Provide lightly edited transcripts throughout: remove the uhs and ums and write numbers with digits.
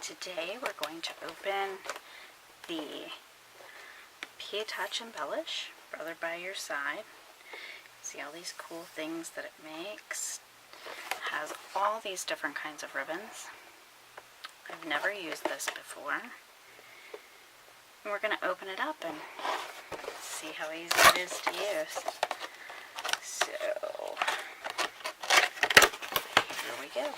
Today we're going to open the Touch Embellish, Brother by Your Side. See all these cool things that it makes. It has all these different kinds of ribbons. I've never used this before. And we're going to open it up and see how easy it is to use. So, here we go.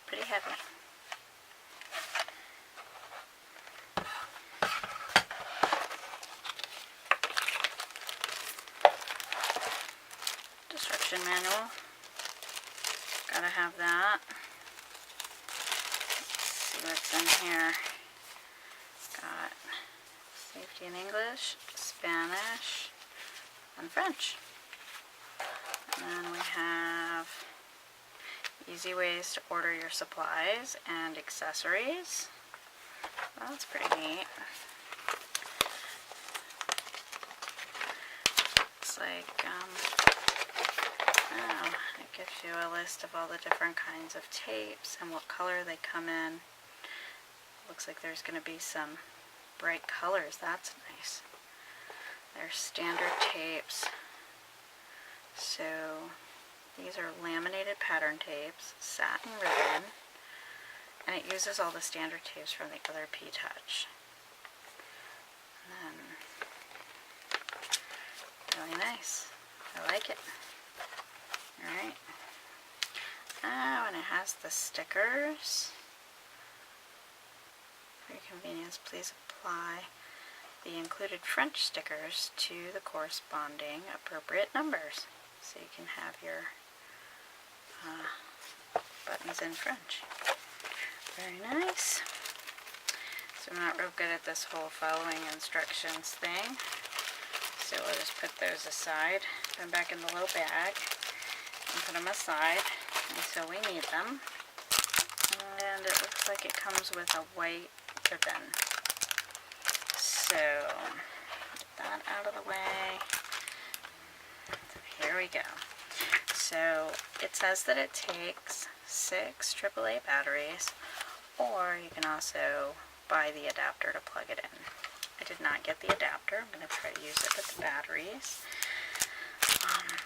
Pretty heavy. Instruction manual. Gotta have that. Let's see what's in here. Got safety in English, Spanish, and French. And then we have easy ways to order your supplies and accessories. That's pretty neat. It's like, it gives you a list of all the different kinds of tapes and what color they come in. Looks like there's going to be some bright colors. That's nice. There's standard tapes. So these are laminated pattern tapes, satin ribbon, and it uses all the standard tapes from the other Touch. And then, really nice. I like it. Alright. Oh, and it has the stickers. For your convenience, please apply the included French stickers to the corresponding appropriate numbers. So you can have your buttons in French. Very nice. So I'm not real good at this whole following instructions thing. So we'll just put those aside, put them back in the little bag, and put them aside until we need them. And it looks like it comes with a white ribbon. So, get that out of the way. Here we go. So it says that it takes 6 AAA batteries, or you can also buy the adapter to plug it in. I did not get the adapter. I'm going to try to use it with the batteries.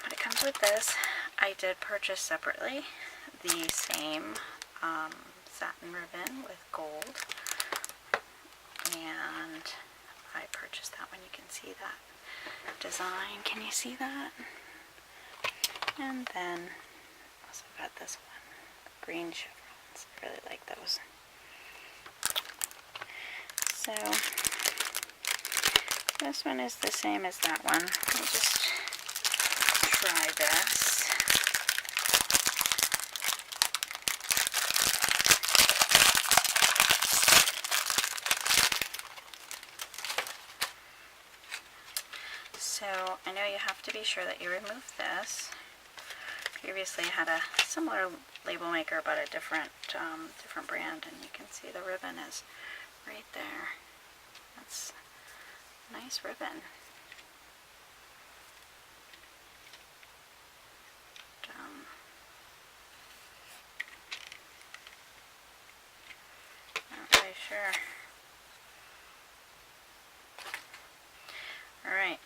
But it comes with this. I did purchase separately the same satin ribbon with gold, and I purchased that one. You can see that design. Can you see that? And then also got this one, green chevrons. I really like those. So this one is the same as that one. Let me just try this. So I know you have to be sure that you remove this. Previously I had a similar label maker but a different brand, and you can see the ribbon is right there. That's a nice ribbon. Not really sure. Alright,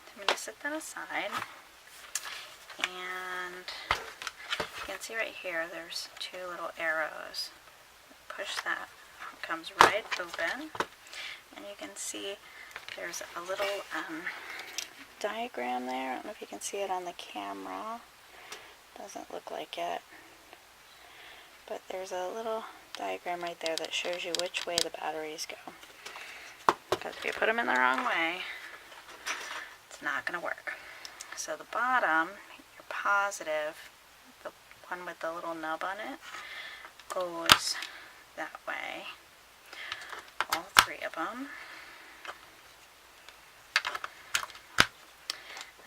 I'm going to set that aside. And you can see right here there's 2 little arrows. Push that, it comes right open, and you can see there's a little diagram there. I don't know if you can see it on the camera. Doesn't look like it, but there's a little diagram right there that shows you which way the batteries go, because if you put them in the wrong way, it's not going to work. So the bottom, your positive, the one with the little nub on it, goes that way. All 3 of them.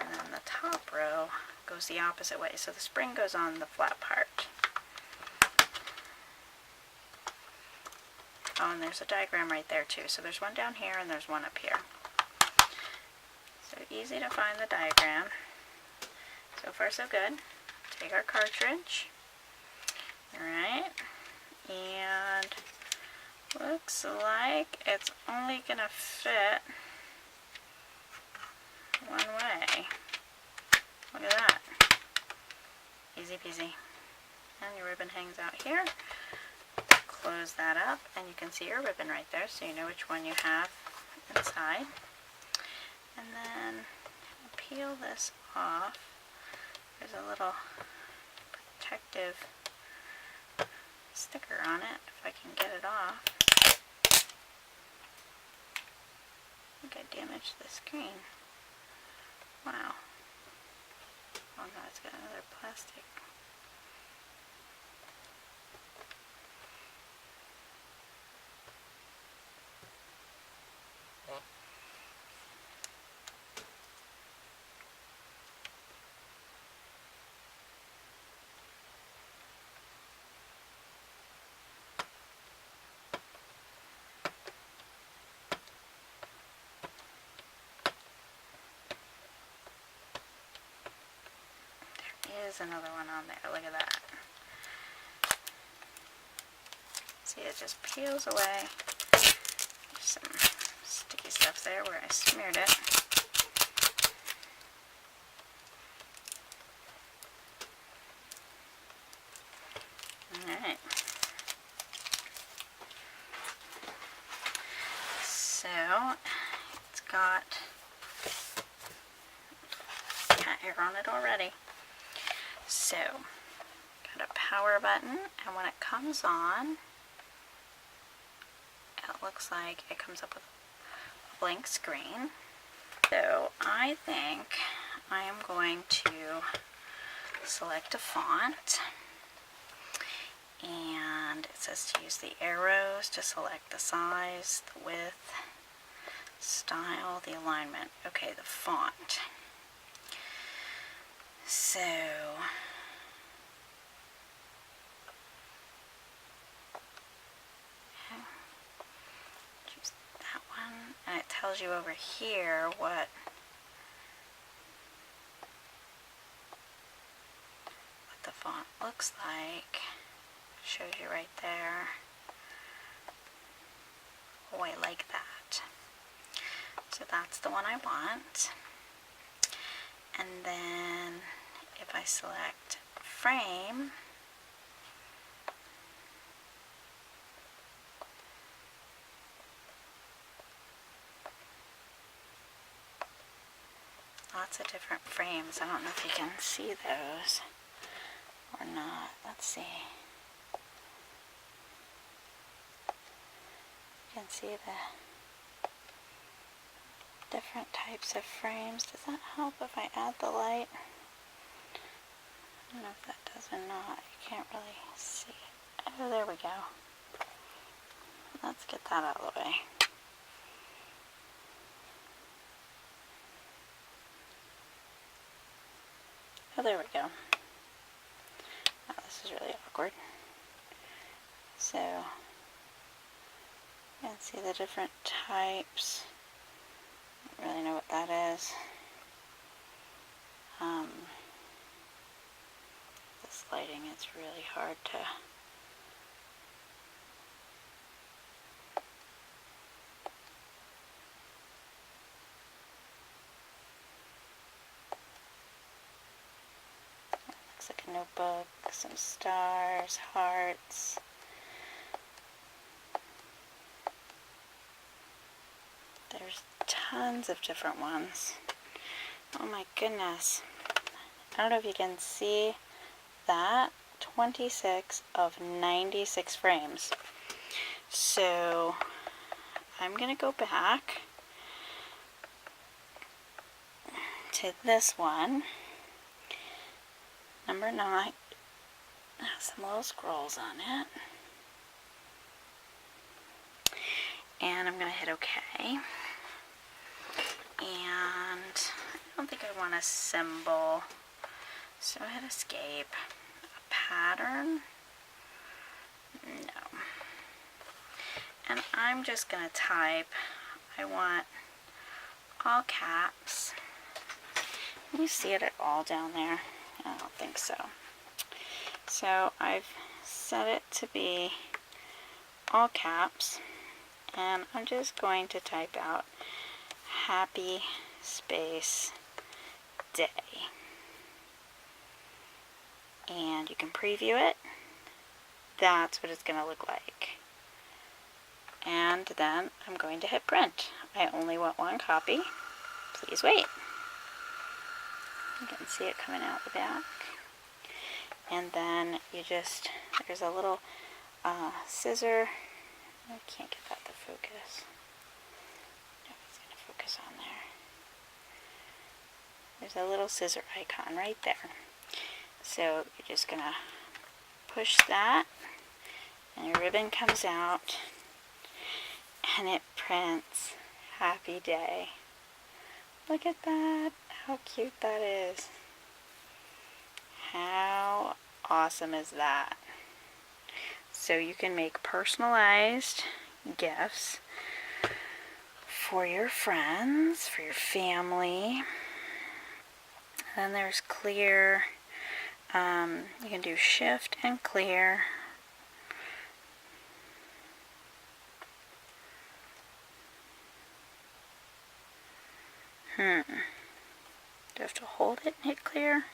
And then the top row goes the opposite way. So the spring goes on the flat part. Oh, and there's a diagram right there too. So there's one down here and there's one up here. So easy to find the diagram. So far so good. Take our cartridge. Alright. And looks like it's only going to fit one way. Look at that. Easy peasy. And your ribbon hangs out here. Close that up and you can see your ribbon right there, so you know which one you have inside. And then peel this off. There's a little protective sticker on it, if I can get it off. I think I damaged the screen. Wow. Oh no, it's got another plastic. Is another one on there. Look at that. See, it just peels away. There's some sticky stuff there where I smeared it. Alright. So, it's got cat hair on it already. So, got a power button, and when it comes on, it looks like it comes up with a blank screen. So, I think I am going to select a font, and it says to use the arrows to select the size, the width, style, the alignment. Okay, the font. So, choose that one, and it tells you over here what the font looks like. Shows you right there. Oh, I like that. So that's the one I want. And then if I select frame, lots of different frames. I don't know if you can see those or not. Let's see. You can see the different types of frames. Does that help if I add the light? I don't know if that does or not. You can't really see it. Oh, there we go. Let's get that out of the way. Oh, there we go. Oh, this is really awkward. So, you can see the different types. I don't really know what that is. This lighting, it's really hard to... Looks like a notebook, some stars, hearts. There's tons of different ones. Oh my goodness. I don't know if you can see that. 26 of 96 frames. So I'm going to go back to this one. Number 9 has some little scrolls on it. And I'm going to hit OK. And I don't think I want a symbol, so I hit escape. A pattern? No. And I'm just going to type, I want all caps. Can you see it at all down there? I don't think so. So I've set it to be all caps, and I'm just going to type out happy space day. And you can preview it. That's what it's going to look like. And then I'm going to hit print. I only want one copy. Please wait. You can see it coming out the back. And then you just, there's a little scissor. I can't get that to focus. No, it's going to focus on there. There's a little scissor icon right there. So you're just going to push that, and your ribbon comes out, and it prints happy day. Look at that. How cute that is. How awesome is that? So you can make personalized gifts for your friends, for your family. Then there's clear. You can do shift and clear. Do you have to hold it and hit clear?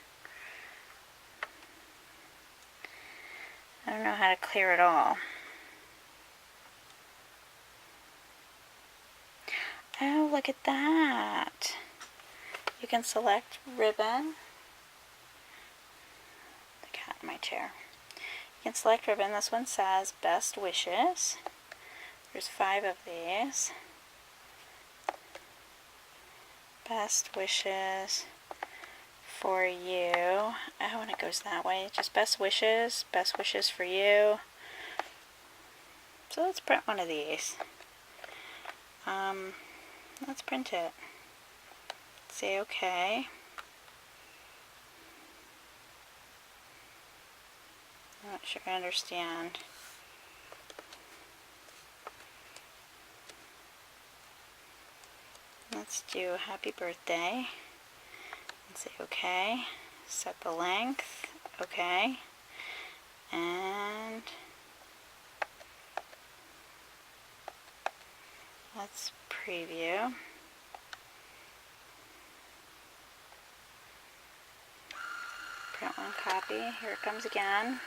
I don't know how to clear it all. Oh, look at that. You can select ribbon. The cat in my chair. You can select ribbon. This one says best wishes. There's 5 of these. Best wishes for you. Oh, and it goes that way. Just best wishes for you. So let's print one of these. Let's print it. Say okay. I'm not sure I understand. Let's do happy birthday and say okay. Set the length, okay, and let's preview. Print one copy. Here it comes again.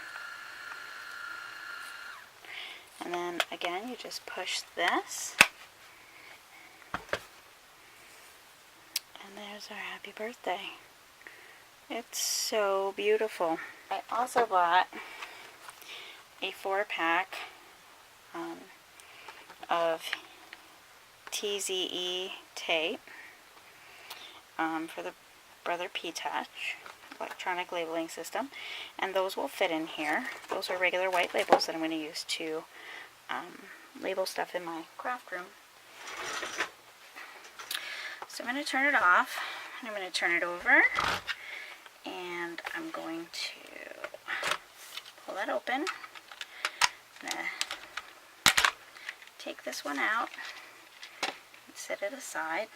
And then again, you just push this. And there's our happy birthday. It's so beautiful. I also bought a 4-pack of TZE tape for the Brother P-Touch electronic labeling system, and those will fit in here. Those are regular white labels that I'm going to use to label stuff in my craft room. So I'm going to turn it off, and I'm going to turn it over, and I'm going to pull that open. I'm going to take this one out and set it aside.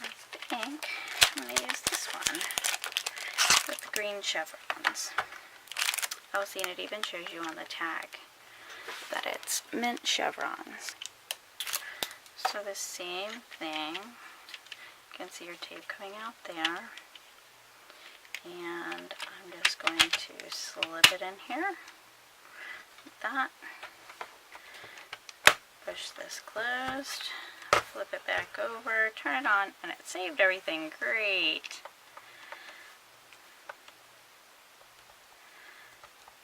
I think I'm going to use this one with the green chevrons. Oh, see, and it even shows you on the tag that it's mint chevrons. So the same thing, you can see your tape coming out there, and I'm just going to slip it in here, like that, push this closed, flip it back over, turn it on, and it saved everything. Great!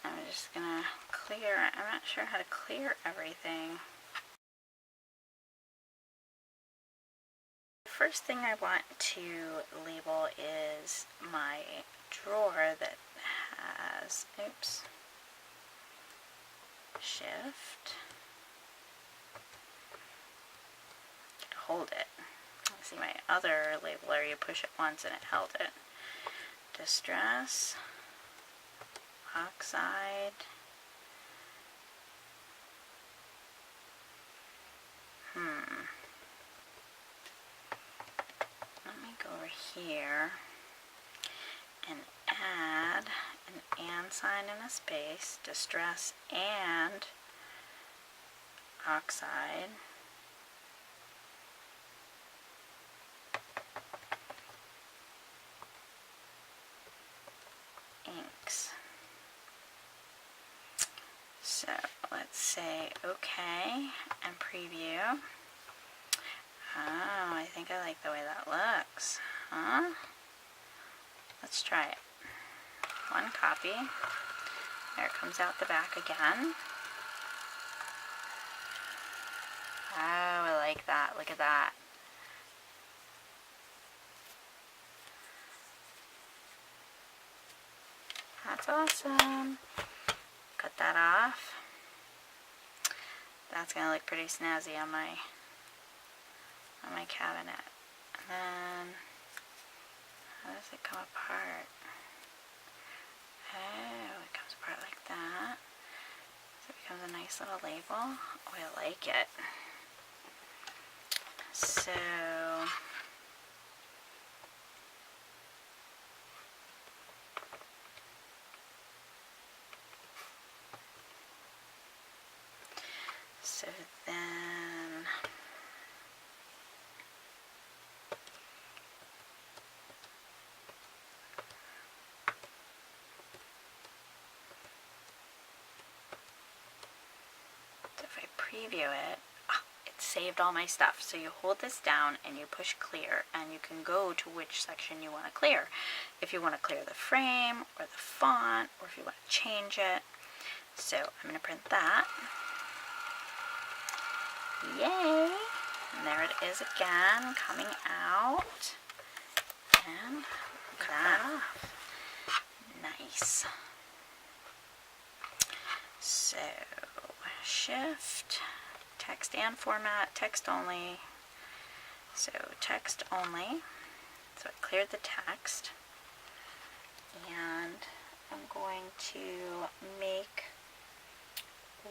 I'm just gonna clear, I'm not sure how to clear everything. The first thing I want to label is my drawer that has, oops, shift, hold it. See my other labeler, you push it once and it held it. Distress, oxide, here and add an and sign and a space, distress and oxide. Inks. So let's say OK and preview. Oh, I think I like the way that looks. Huh? Let's try it. One copy. There it comes out the back again. Oh, I like that. Look at that. That's awesome. Cut that off. That's gonna look pretty snazzy on my cabinet. And then how does it come apart? Oh, it comes apart like that. So it becomes a nice little label. Oh, I like it. So then if I preview it, it saved all my stuff. So you hold this down and you push clear, and you can go to which section you want to clear. If you want to clear the frame or the font, or if you want to change it. So I'm going to print that. Yay! And there it is again, coming out. And cut that off. Nice. So, shift, text and format, text only. So, text only. So, I cleared the text. And I'm going to make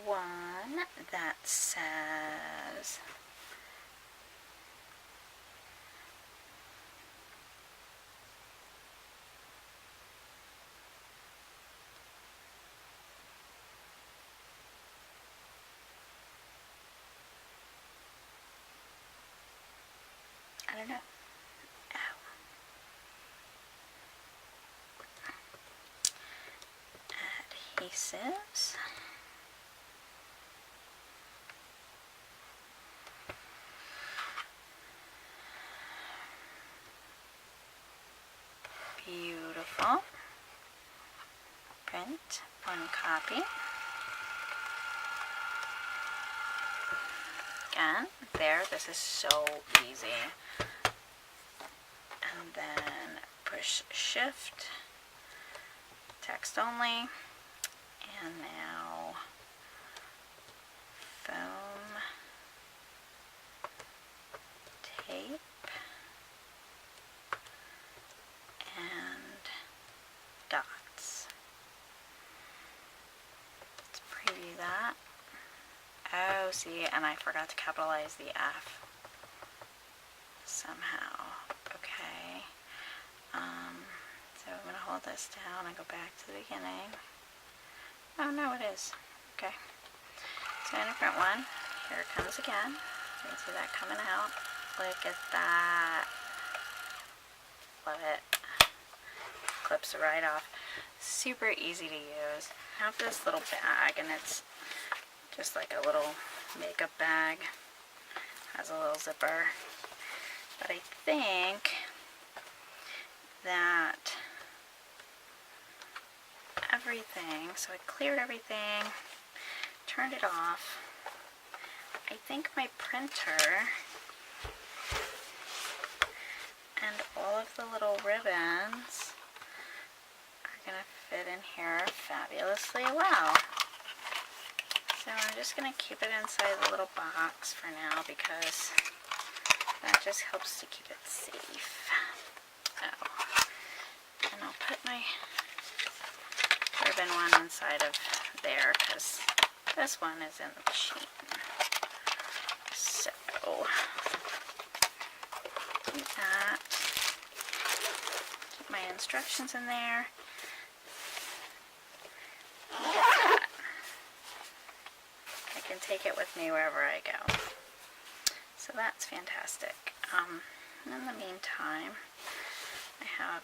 one that says I don't know. Adhesives. Beautiful. Print one copy. Again, there, this is so easy. And then push shift, text only, and now foam tape and dots. Let's preview that. Oh, see, and I forgot to capitalize the F somehow. Okay. So I'm going to hold this down and go back to the beginning. Oh, no, it is. Okay. So I'm going to print one. Here it comes again. You can see that coming out. Look at that. Love it. Clips right off. Super easy to use. I have this little bag, and it's just like a little makeup bag. Has a little zipper. But I think that everything, so I cleared everything, turned it off. I think my printer and all of the little ribbons are going to fit in here fabulously well. So I'm just going to keep it inside the little box for now because that just helps to keep it safe. Oh. And I'll put my ribbon one inside of there because this one is in the machine. So do that. put my instructions in there. Look at that. I can take it with me wherever I go. So that's fantastic. In the meantime, I have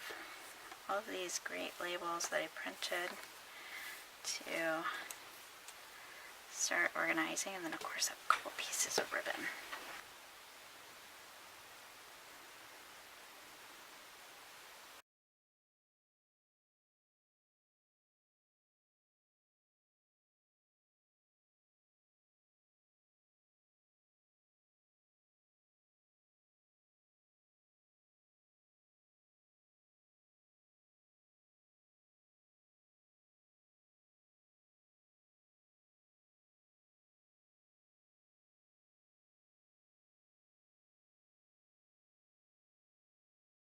all of these great labels that I printed to start organizing, and then of course a couple pieces of ribbon.